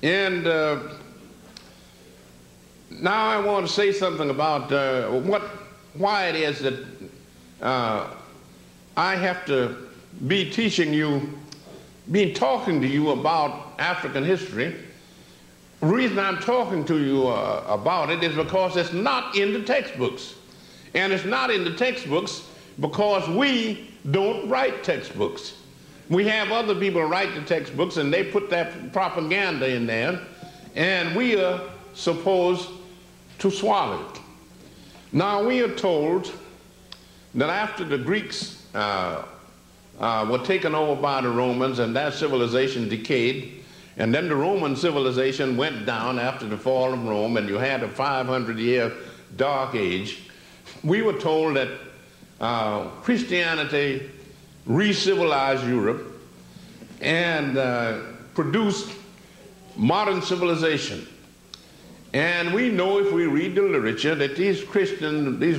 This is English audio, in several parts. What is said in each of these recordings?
And now I want to say something about why it is that I have to be talking to you about African history. The reason I'm talking to you about it is because it's not in the textbooks. And it's not in the textbooks because we don't write textbooks. We have other people write the textbooks and they put that propaganda in there, and we are supposed to swallow it. Now, we are told that after the Greeks were taken over by the Romans and their civilization decayed, and then the Roman civilization went down after the fall of Rome, and you had a 500-year dark age, we were told that Christianity re-civilized Europe and produced modern civilization. And we know, if we read the literature, that these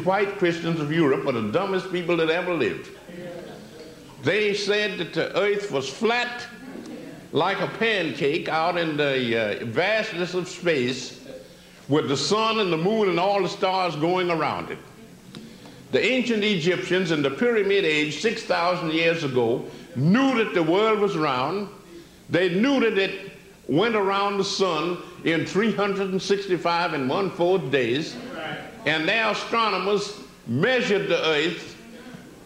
white Christians of Europe are the dumbest people that ever lived. They said that the earth was flat like a pancake out in the vastness of space, with the sun and the moon and all the stars going around it. The ancient Egyptians in the Pyramid Age 6,000 years ago knew that the world was round. They knew that it went around the sun in 365 and 1/4 days. And their astronomers measured the earth,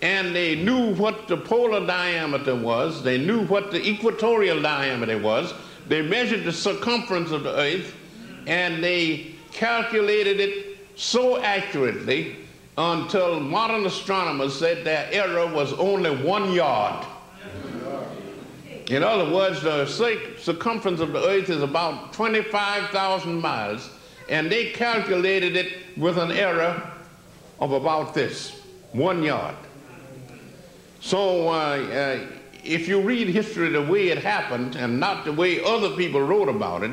and they knew what the polar diameter was. They knew what the equatorial diameter was. They measured the circumference of the earth, and they calculated it so accurately until modern astronomers said their error was only 1 yard. In other words, the circumference of the earth is about 25,000 miles, and they calculated it with an error of about this, 1 yard. So if you read history the way it happened and not the way other people wrote about it,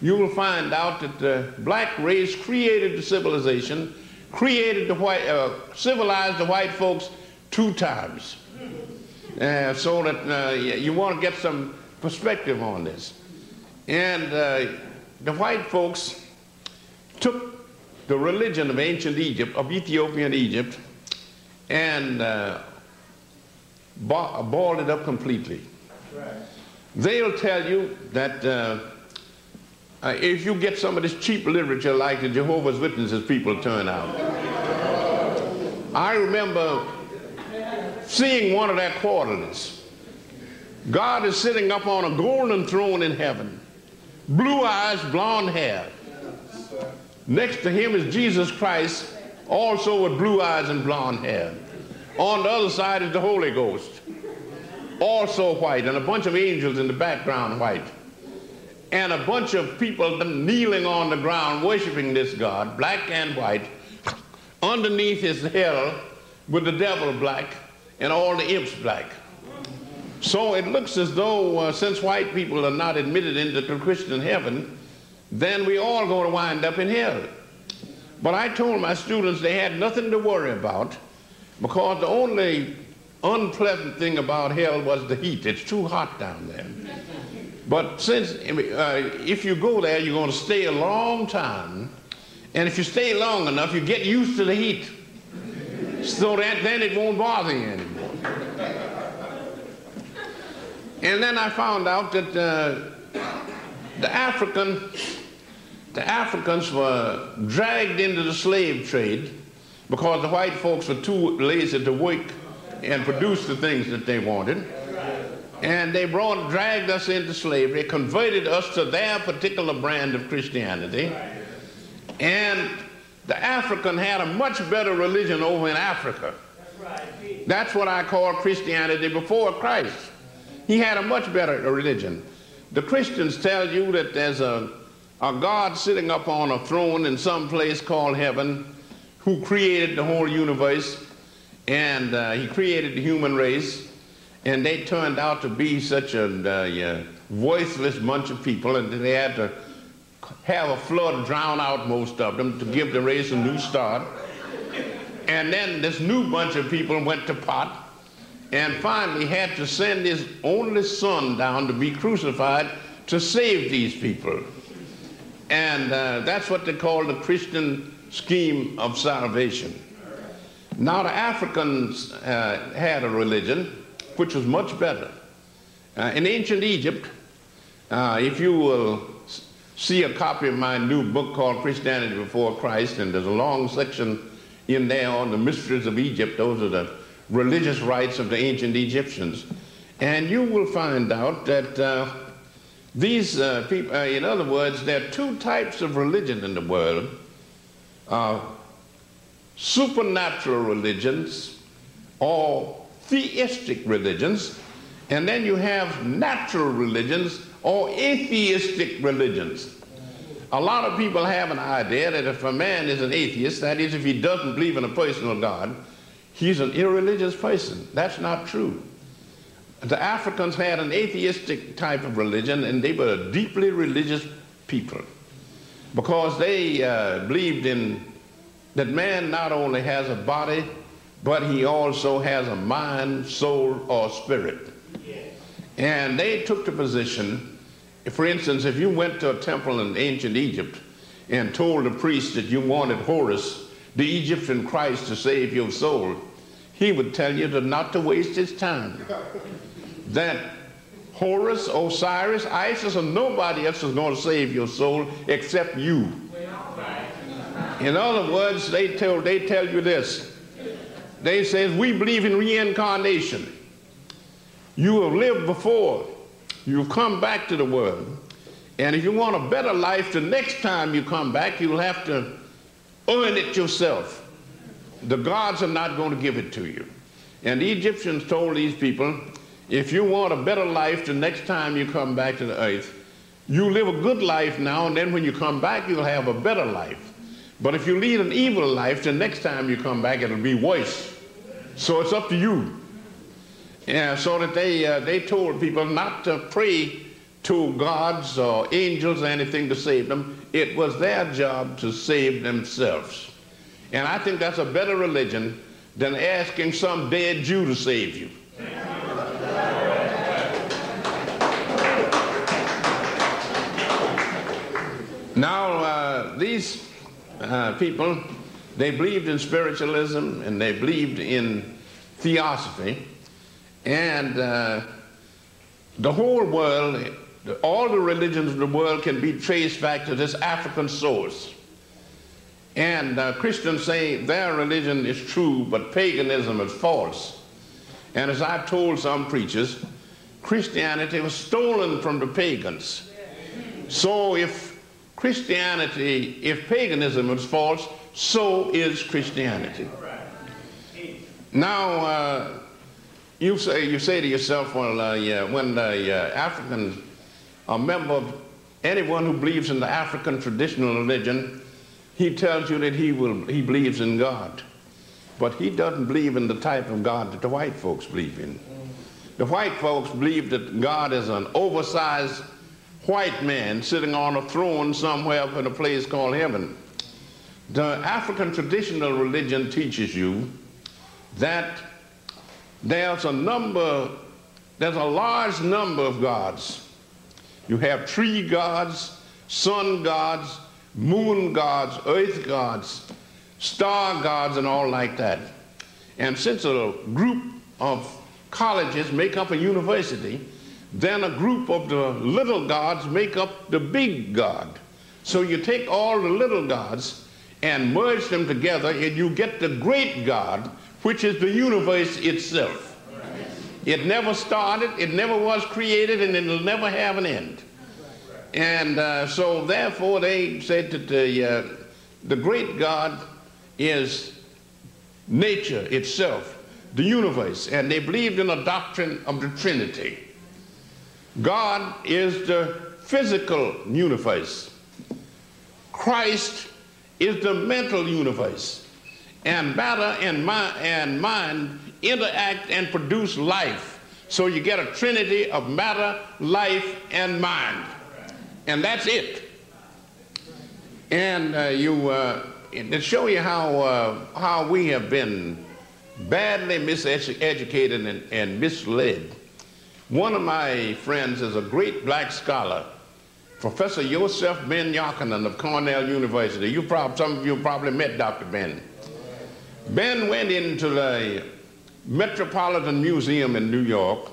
you will find out that the black race created the civilization, civilized the white folks 2 times. So that you want to get some perspective on this. And the white folks took the religion of ancient Egypt, of Ethiopian Egypt, and balled it up completely. They'll tell you that if you get some of this cheap literature like the Jehovah's Witnesses people turn out. I remember seeing one of their quarterlies. God is sitting up on a golden throne in heaven, blue eyes, blonde hair. Next to him is Jesus Christ, also with blue eyes and blonde hair. On the other side is the Holy Ghost, also white, and a bunch of angels in the background white. And a bunch of people kneeling on the ground worshiping this God, black and white. Underneath is hell with the devil black and all the imps black. So it looks as though since white people are not admitted into the Christian heaven, then we all going to wind up in hell. But I told my students they had nothing to worry about, because the only unpleasant thing about hell was the heat. It's too hot down there. But since if you go there, you're going to stay a long time, and if you stay long enough, you get used to the heat, so that then it won't bother you anymore. And then I found out that the Africans were dragged into the slave trade because the white folks were too lazy to work and produce the things that they wanted. And they dragged us into slavery, converted us to their particular brand of Christianity. And the African had a much better religion over in Africa. That's what I call Christianity before Christ. He had a much better religion. The Christians tell you that there's a God sitting up on a throne in some place called heaven who created the whole universe, and he created the human race. And they turned out to be such a voiceless bunch of people, and they had to have a flood drown out most of them to give the race a new start. And then this new bunch of people went to pot, and finally had to send his only son down to be crucified to save these people. And that's what they call the Christian scheme of salvation. Now the Africans had a religion which was much better. In ancient Egypt, if you will see a copy of my new book called Christianity Before Christ, and there's a long section in there on the mysteries of Egypt. Those are the religious rites of the ancient Egyptians. And you will find out that these people, in other words, there are two types of religion in the world. Supernatural religions or theistic religions, and then you have natural religions or atheistic religions. A lot of people have an idea that if a man is an atheist, that is, if he doesn't believe in a personal God, he's an irreligious person. That's not true. The Africans had an atheistic type of religion, and they were a deeply religious people because they believed in that man not only has a body, but he also has a mind, soul, or spirit. And they took the position, for instance, if you went to a temple in ancient Egypt and told the priest that you wanted Horus, the Egyptian Christ, to save your soul, he would tell you not to waste his time. That Horus, Osiris, Isis, or nobody else is going to save your soul except you. In other words, they tell you this. They say, we believe in reincarnation. You have lived before. You've come back to the world. And if you want a better life, the next time you come back, you'll have to earn it yourself. The gods are not going to give it to you. And the Egyptians told these people, if you want a better life the next time you come back to the earth, you live a good life now, and then when you come back, you'll have a better life. But if you lead an evil life, the next time you come back, it'll be worse. So it's up to you. Yeah, so that they told people not to pray to gods or angels or anything to save them. It was their job to save themselves. And I think that's a better religion than asking some dead Jew to save you. Now, these people, they believed in spiritualism and they believed in theosophy. And the whole world, all the religions of the world can be traced back to this African source. And Christians say their religion is true, but paganism is false. And as I've told some preachers, Christianity was stolen from the pagans. So if paganism is false, so is Christianity. Now, you say to yourself, well, when the African, a member of anyone who believes in the African traditional religion, he tells you that he believes in God. But he doesn't believe in the type of God that the white folks believe in. The white folks believe that God is an oversized white man sitting on a throne somewhere up in a place called heaven. The African traditional religion teaches you that there's a large number of gods. You have tree gods, sun gods, moon gods, earth gods, star gods, and all like that. And since a group of colleges make up a university, then a group of the little gods make up the big God. So you take all the little gods and merge them together, and you get the great God, which is the universe itself. It never started, it never was created, and it'll never have an end. And so therefore they said that the great God is nature itself, the universe, and they believed in a doctrine of the Trinity. God is the physical universe. Christ is the mental universe. And matter and mind interact and produce life. So you get a trinity of matter, life, and mind. And that's it. And to show you how we have been badly miseducated and misled, one of my friends is a great black scholar Professor Yosef Ben Yochanan of Cornell University. Some of you probably met Dr. Ben. Ben went into the Metropolitan Museum in New York,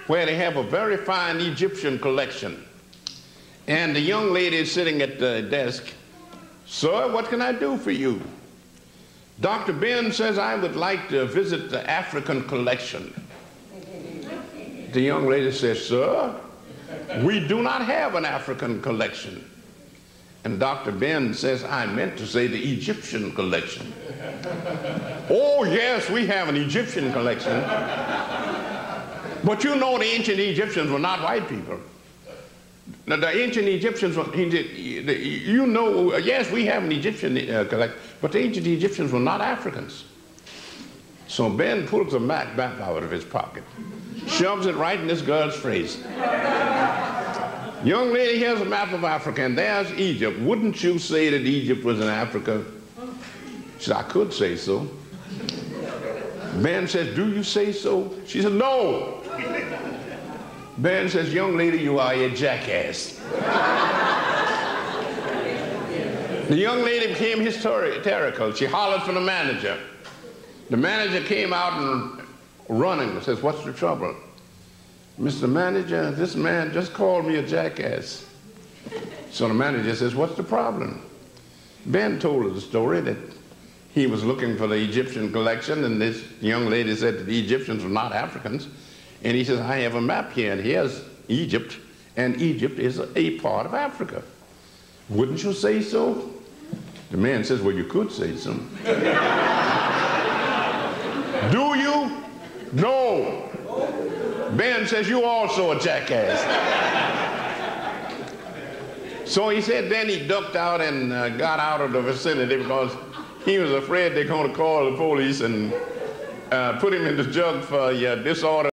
where they have a very fine Egyptian collection. And the young lady is sitting at the desk. Sir, what can I do for you? Dr. Ben says, I would like to visit the African collection. The young lady says, sir, we do not have an African collection. And Dr. Ben says, I meant to say the Egyptian collection. Oh, yes, we have an Egyptian collection. But you know the ancient Egyptians were not white people. Now, the ancient Egyptians, you know, yes, we have an Egyptian collection, but the ancient Egyptians were not Africans. So Ben pulls a map out of his pocket, shoves it right in this girl's face. Young lady, here's a map of Africa, and there's Egypt. Wouldn't you say that Egypt was in Africa? She said, I could say so. Ben says, do you say so? She said, no. Ben says, young lady, you are a jackass. The young lady became hysterical. She hollered for the manager. The manager came out and running and says, what's the trouble? Mr. Manager, this man just called me a jackass. So the manager says, what's the problem? Ben told her the story that he was looking for the Egyptian collection, and this young lady said that the Egyptians were not Africans. And he says, I have a map here, and here's Egypt, and Egypt is a part of Africa. Wouldn't you say so? The man says, well, you could say so. Do you? No. Ben says, you also a jackass. So he said then he ducked out and got out of the vicinity because he was afraid they're going to call the police and put him in the jug for disorder.